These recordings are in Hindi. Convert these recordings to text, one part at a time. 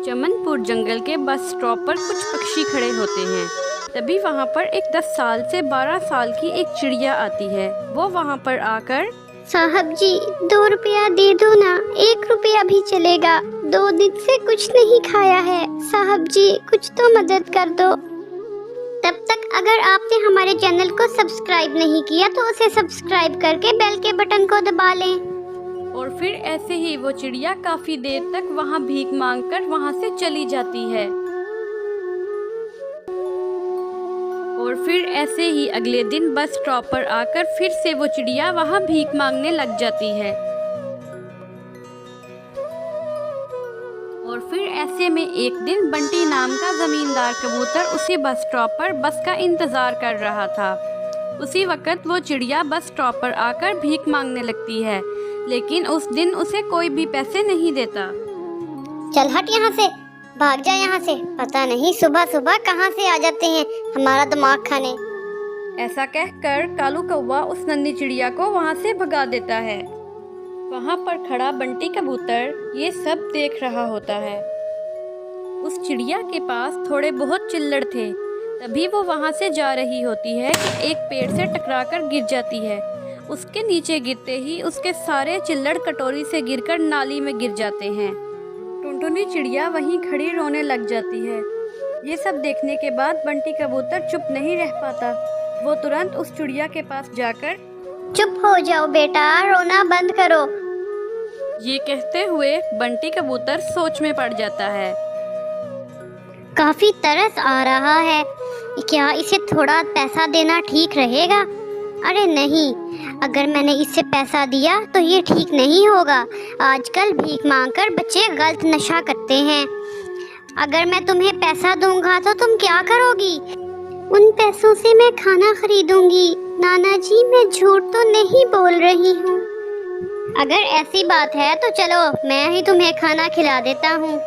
चमनपुर जंगल के बस स्टॉप पर कुछ पक्षी खड़े होते हैं। तभी वहाँ पर एक 10 साल से 12 साल की एक चिड़िया आती है। वो वहाँ पर आकर, साहब जी 2 रुपया दे दो ना, 1 रुपया भी चलेगा, 2 दिन से कुछ नहीं खाया है, साहब जी कुछ तो मदद कर दो। तब तक अगर आपने हमारे चैनल को सब्सक्राइब नहीं किया तो उसे सब्सक्राइब करके बेल के बटन को दबा लें। और फिर ऐसे ही वो चिड़िया काफी देर तक वहाँ भीख मांगकर वहाँ से चली जाती है। और फिर ऐसे ही अगले दिन बस स्टॉप पर आकर फिर से वो चिड़िया वहाँ भीख मांगने लग जाती है। और फिर ऐसे में एक दिन बंटी नाम का जमींदार कबूतर उसी बस स्टॉप पर बस का इंतजार कर रहा था। उसी वक्त वो चिड़िया बस स्टॉप पर आकर भीख मांगने लगती है, लेकिन उस दिन उसे कोई भी पैसे नहीं देता। चल हट यहाँ से, भाग जा यहाँ से, पता नहीं सुबह सुबह कहाँ से आ जाते हैं हमारा दिमाग खाने। ऐसा कहकर कालू कौवा उस नन्ही चिड़िया को वहाँ से भगा देता है। वहाँ पर खड़ा बंटी कबूतर ये सब देख रहा होता है। उस चिड़िया के पास थोड़े बहुत चिल्लड़ थे। तभी वो वहाँ से जा रही होती है कि एक पेड़ से टकराकर गिर जाती है। उसके नीचे गिरते ही उसके सारे चिल्लड़ कटोरी से गिरकर नाली में गिर जाते हैं। टुनटुनी चिड़िया वहीं खड़ी रोने लग जाती है। ये सब देखने के बाद बंटी कबूतर चुप नहीं रह पाता। वो तुरंत उस चिड़िया के पास जाकर, चुप हो जाओ बेटा, रोना बंद करो। ये कहते हुए बंटी कबूतर सोच में पड़ जाता है। काफी तरस आ रहा है, क्या इसे थोड़ा पैसा देना ठीक रहेगा? अरे नहीं, अगर मैंने इससे पैसा दिया तो ये ठीक नहीं होगा। आजकल भीख मांगकर बच्चे गलत नशा करते हैं। अगर मैं तुम्हें पैसा दूंगा तो तुम क्या करोगी? उन पैसों से मैं खाना खरीदूंगी। नाना जी मैं झूठ तो नहीं बोल रही हूँ। अगर ऐसी बात है तो चलो मैं ही तुम्हें खाना खिला देता हूँ।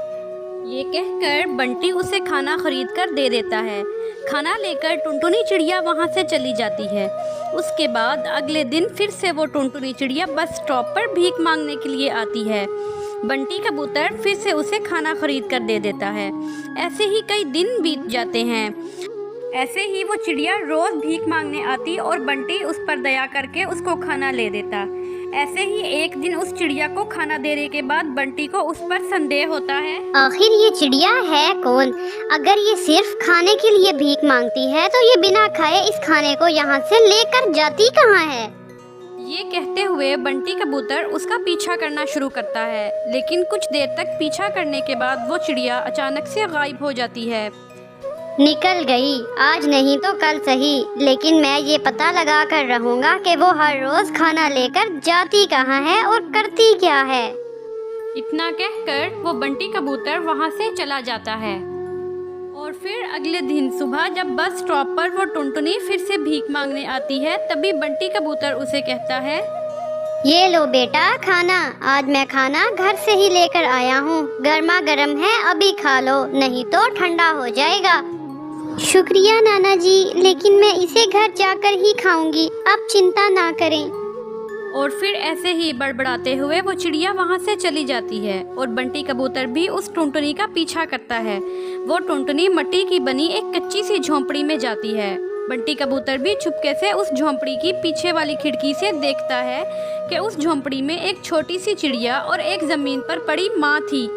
ये कहकर बंटी उसे खाना खरीद कर दे देता है। खाना लेकर टुनटुनी चिड़िया वहाँ से चली जाती है। उसके बाद अगले दिन फिर से वो टुनटुनी चिड़िया बस स्टॉप पर भीख मांगने के लिए आती है। बंटी कबूतर फिर से उसे खाना खरीद कर दे देता है। ऐसे ही कई दिन बीत जाते हैं। ऐसे ही वो चिड़िया रोज भीख मांगने आती और बंटी उस पर दया करके उसको खाना ले देता। ऐसे ही एक दिन उस चिड़िया को खाना देने के बाद बंटी को उस पर संदेह होता है। आखिर ये चिड़िया है कौन? अगर ये सिर्फ खाने के लिए भीख मांगती है तो ये बिना खाए इस खाने को यहाँ से लेकर जाती कहाँ है? ये कहते हुए बंटी कबूतर उसका पीछा करना शुरू करता है, लेकिन कुछ देर तक पीछा करने के बाद वो चिड़िया अचानक से गायब हो जाती है। निकल गई, आज नहीं तो कल सही, लेकिन मैं ये पता लगा कर रहूँगा कि वो हर रोज खाना लेकर जाती कहाँ है और करती क्या है। इतना कहकर वो बंटी कबूतर वहाँ से चला जाता है। और फिर अगले दिन सुबह जब बस स्टॉप पर वो टुनटुनी फिर से भीख मांगने आती है, तभी बंटी कबूतर उसे कहता है, ये लो बेटा खाना, आज मैं खाना घर से ही लेकर आया हूँ, गर्मा गर्म है, अभी खा लो नहीं तो ठंडा हो जाएगा। शुक्रिया नाना जी, लेकिन मैं इसे घर जाकर ही खाऊंगी, आप चिंता ना करें। और फिर ऐसे ही बड़बड़ाते हुए वो चिड़िया वहाँ से चली जाती है और बंटी कबूतर भी उस टुनटुनी का पीछा करता है। वो टुनटुनी मिट्टी की बनी एक कच्ची सी झोंपड़ी में जाती है। बंटी कबूतर भी चुपके से उस झोंपड़ी की पीछे वाली खिड़की से देखता है कि उस झोंपड़ी में एक छोटी सी चिड़िया और एक जमीन पर पड़ी माँ थी।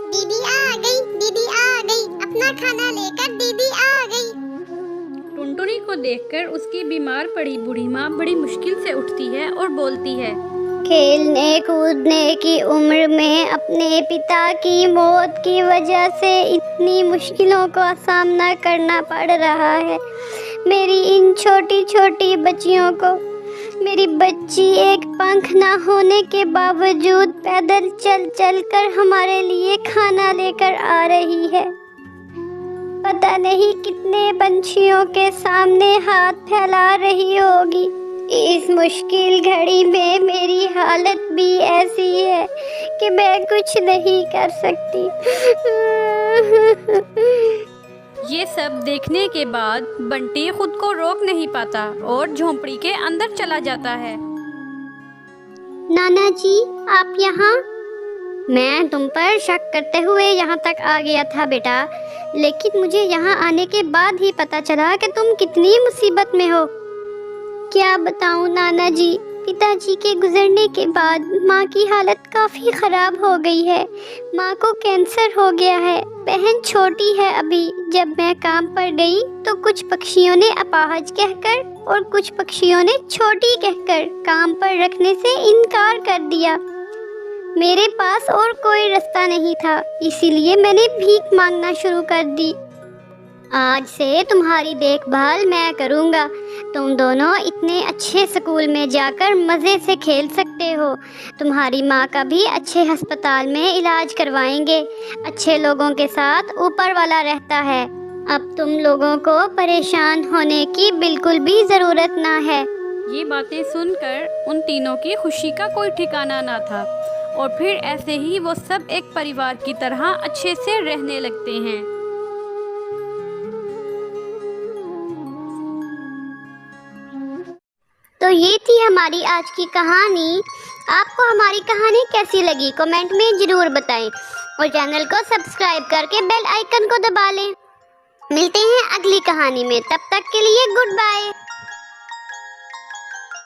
दीदी आ गई, दीदी आ गई, अपना खाना लेकर दीदी आ गई। टुनटुनी को देखकर उसकी बीमार पड़ी बूढ़ी माँ बड़ी मुश्किल से उठती है और बोलती है, खेलने कूदने की उम्र में अपने पिता की मौत की वजह से इतनी मुश्किलों का सामना करना पड़ रहा है। मेरी इन छोटी छोटी बच्चियों को, मेरी बच्ची एक पंख ना होने के बावजूद पैदल चल चल कर हमारे लिए खाना लेकर आ रही है। पता नहीं कितने पंछियों के सामने हाथ फैला रही होगी। इस मुश्किल घड़ी में मेरी हालत भी ऐसी है कि मैं कुछ नहीं कर सकती। ये सब देखने के बाद बंटी खुद को रोक नहीं पाता और झोंपड़ी के अंदर चला जाता है। नाना जी आप यहाँ? मैं तुम पर शक करते हुए यहाँ तक आ गया था बेटा, लेकिन मुझे यहाँ आने के बाद ही पता चला कि तुम कितनी मुसीबत में हो। क्या बताऊँ नाना जी, पिताजी के गुजरने के बाद माँ की हालत काफ़ी ख़राब हो गई है। माँ को कैंसर हो गया है। बहन छोटी है अभी। जब मैं काम पर गई तो कुछ पक्षियों ने अपाहज कहकर और कुछ पक्षियों ने छोटी कहकर काम पर रखने से इनकार कर दिया। मेरे पास और कोई रास्ता नहीं था, इसीलिए मैंने भीख मांगना शुरू कर दी। आज से तुम्हारी देखभाल मैं करूँगा। तुम दोनों इतने अच्छे स्कूल में जाकर मज़े से खेल सकते हो। तुम्हारी माँ का भी अच्छे अस्पताल में इलाज करवाएंगे। अच्छे लोगों के साथ ऊपर वाला रहता है। अब तुम लोगों को परेशान होने की बिल्कुल भी ज़रूरत ना है। ये बातें सुनकर उन तीनों की खुशी का कोई ठिकाना ना था और फिर ऐसे ही वो सब एक परिवार की तरह अच्छे से रहने लगते हैं। तो ये थी हमारी आज की कहानी। आपको हमारी कहानी कैसी लगी कमेंट में ज़रूर बताएं और चैनल को सब्सक्राइब करके बेल आइकन को दबा लें। मिलते हैं अगली कहानी में, तब तक के लिए गुड बाय।